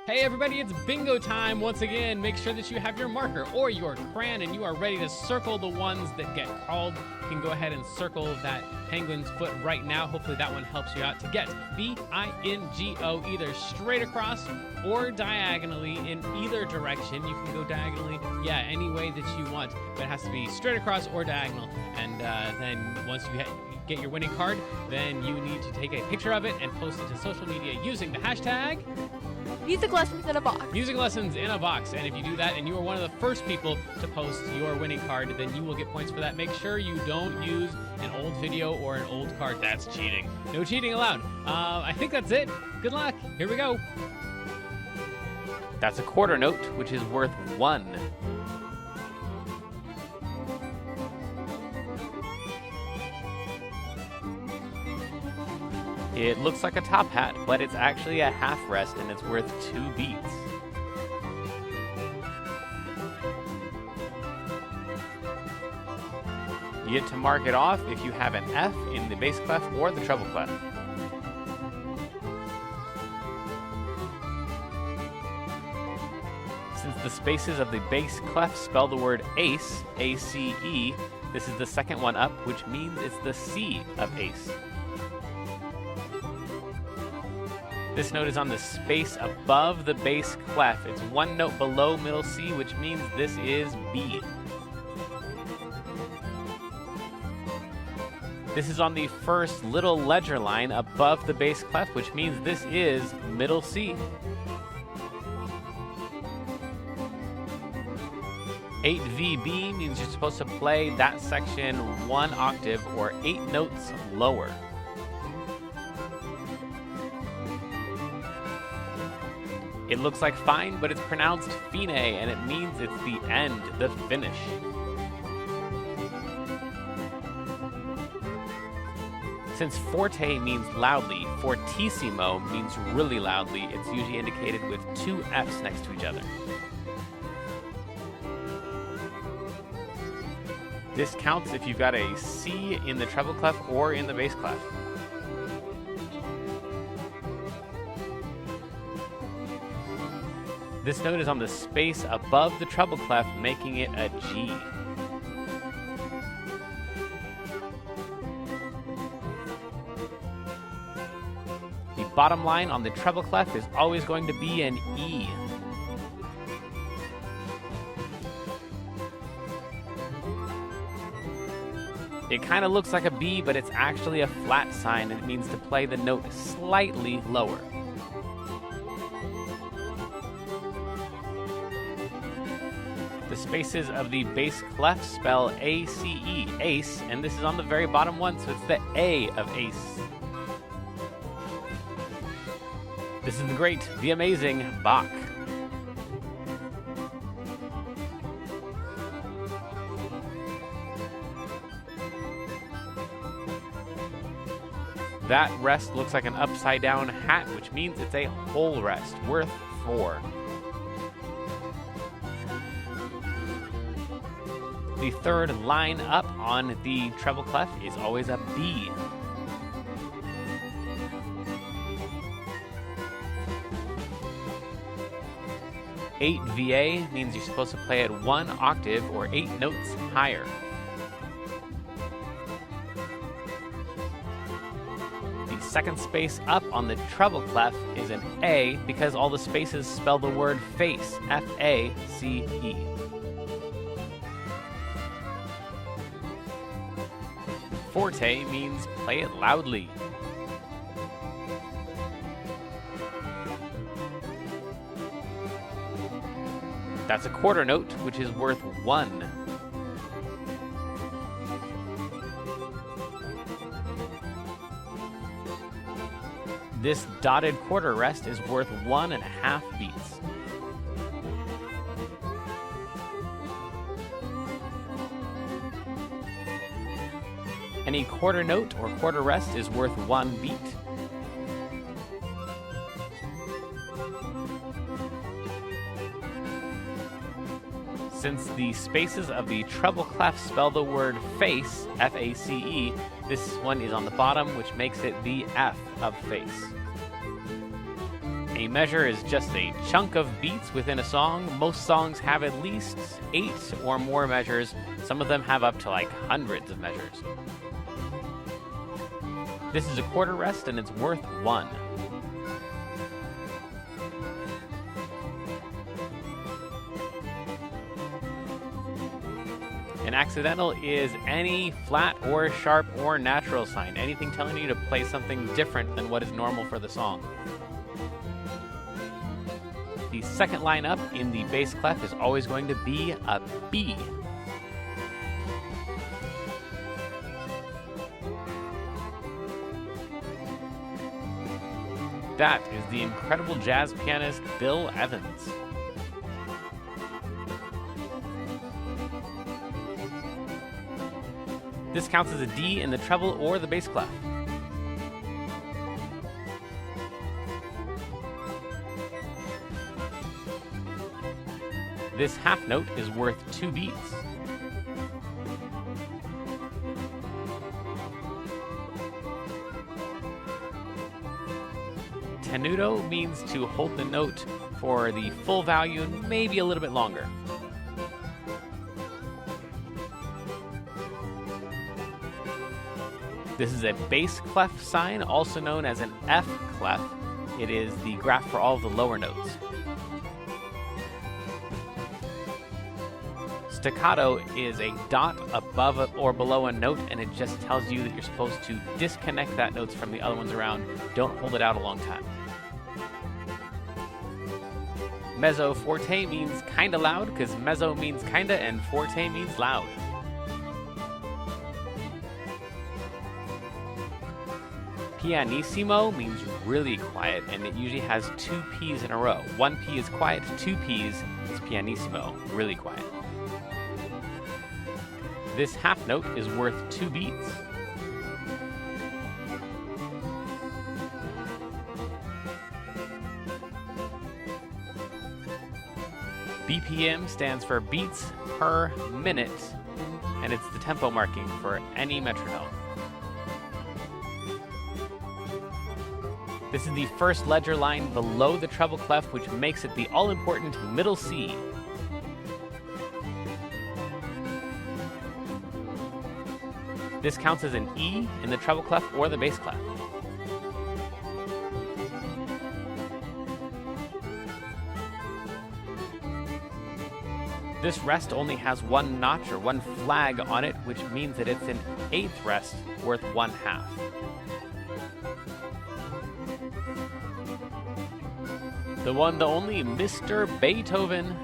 Hey everybody, it's bingo time once again. Make sure that you have your marker or your crayon and you are ready to circle the ones that get called. You can go ahead and circle that penguin's foot right now. Hopefully that one helps you out to get B-I-N-G-O either straight across or diagonally in either direction. You can go diagonally, any way that you want, but it has to be straight across or diagonal. And then once you get your winning card, then you need to take a picture of it and post it to social media using the hashtag Music lessons in a box. Music lessons in a box. And if you do that and you are one of the first people to post your winning card, then you will get points for that. Make sure you don't use an old video or an old card. That's cheating. No cheating allowed. I think that's it. Good luck. Here we go. That's a quarter note, which is worth 1. It looks like a top hat, but it's actually a half rest and it's worth 2 beats. You get to mark it off if you have an F in the bass clef or the treble clef. Since the spaces of the bass clef spell the word ace, A-C-E, this is the second one up, which means it's the C of ace. This note is on the space above the bass clef. It's one note below middle C, which means this is B. This is on the first little ledger line above the bass clef, which means this is middle C. 8VB means you're supposed to play that section 1 octave or 8 notes lower. It looks like fine, but it's pronounced fine, and it means it's the end, the finish. Since forte means loudly, fortissimo means really loudly. It's usually indicated with 2 F's next to each other. This counts if you've got a C in the treble clef or in the bass clef. This note is on the space above the treble clef, making it a G. The bottom line on the treble clef is always going to be an E. It kind of looks like a B, but it's actually a flat sign, and it means to play the note slightly lower. The spaces of the bass clef spell A-C-E, ace, and this is on the very bottom one, so it's the A of ace. This is the great, the amazing Bach. That rest looks like an upside down hat, which means it's a whole rest, worth 4. The third line up on the treble clef is always a B. Eight VA means you're supposed to play it 1 octave or 8 notes higher. The second space up on the treble clef is an A because all the spaces spell the word face, F-A-C-E. Forte means play it loudly. That's a quarter note, which is worth 1. This dotted quarter rest is worth 1.5 beats. Any quarter note or quarter rest is worth 1 beat. Since the spaces of the treble clef spell the word face, F-A-C-E, this one is on the bottom, which makes it the F of face. A measure is just a chunk of beats within a song. Most songs have at least 8 or more measures. Some of them have up to like hundreds of measures. This is a quarter rest and it's worth 1. An accidental is any flat or sharp or natural sign, anything telling you to play something different than what is normal for the song. The second line up in the bass clef is always going to be a B. That is the incredible jazz pianist Bill Evans. This counts as a D in the treble or the bass clef. This half note is worth 2 beats. Tenuto means to hold the note for the full value, maybe a little bit longer. This is a bass clef sign, also known as an F clef. It is the graph for all of the lower notes. Staccato is a dot above or below a note, and it just tells you that you're supposed to disconnect that note from the other ones around. Don't hold it out a long time. Mezzo forte means kinda loud, because mezzo means kinda and forte means loud. Pianissimo means really quiet, and it usually has 2 P's in a row. 1 P is quiet, 2 P's is pianissimo, really quiet. This half note is worth 2 beats. BPM stands for beats per minute, and it's the tempo marking for any metronome. This is the first ledger line below the treble clef, which makes it the all-important middle C. This counts as an E in the treble clef or the bass clef. This rest only has 1 notch or 1 flag on it, which means that it's an 8th rest worth 1/2. The one, the only, Mr. Beethoven.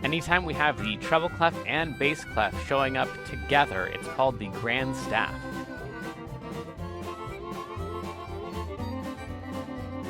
Anytime we have the treble clef and bass clef showing up together, it's called the grand staff.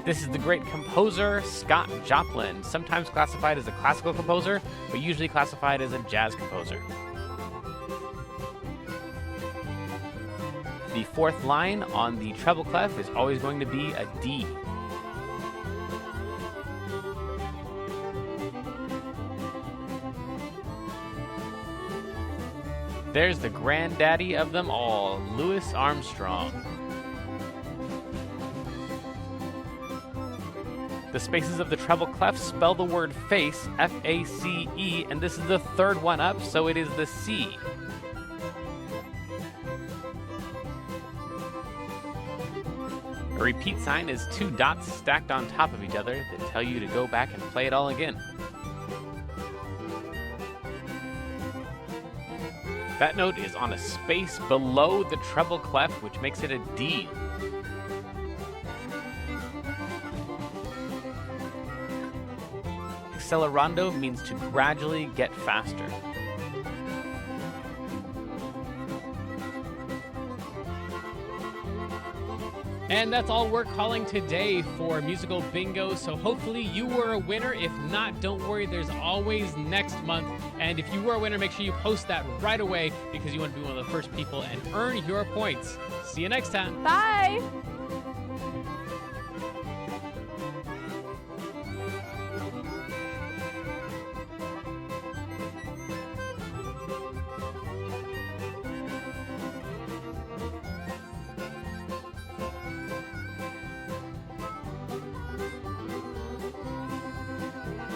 This is the great composer Scott Joplin, sometimes classified as a classical composer, but usually classified as a jazz composer. The 4th line on the treble clef is always going to be a D. There's the granddaddy of them all, Louis Armstrong. The spaces of the treble clef spell the word face, F-A-C-E, and this is the 3rd one up, so it is the C. A repeat sign is 2 dots stacked on top of each other that tell you to go back and play it all again. That note is on a space below the treble clef, which makes it a D. Accelerando means to gradually get faster. And that's all we're calling today for Musical Bingo, so hopefully you were a winner. If not, don't worry, there's always next month. And if you were a winner, make sure you post that right away because you want to be one of the first people and earn your points. See you next time. Bye.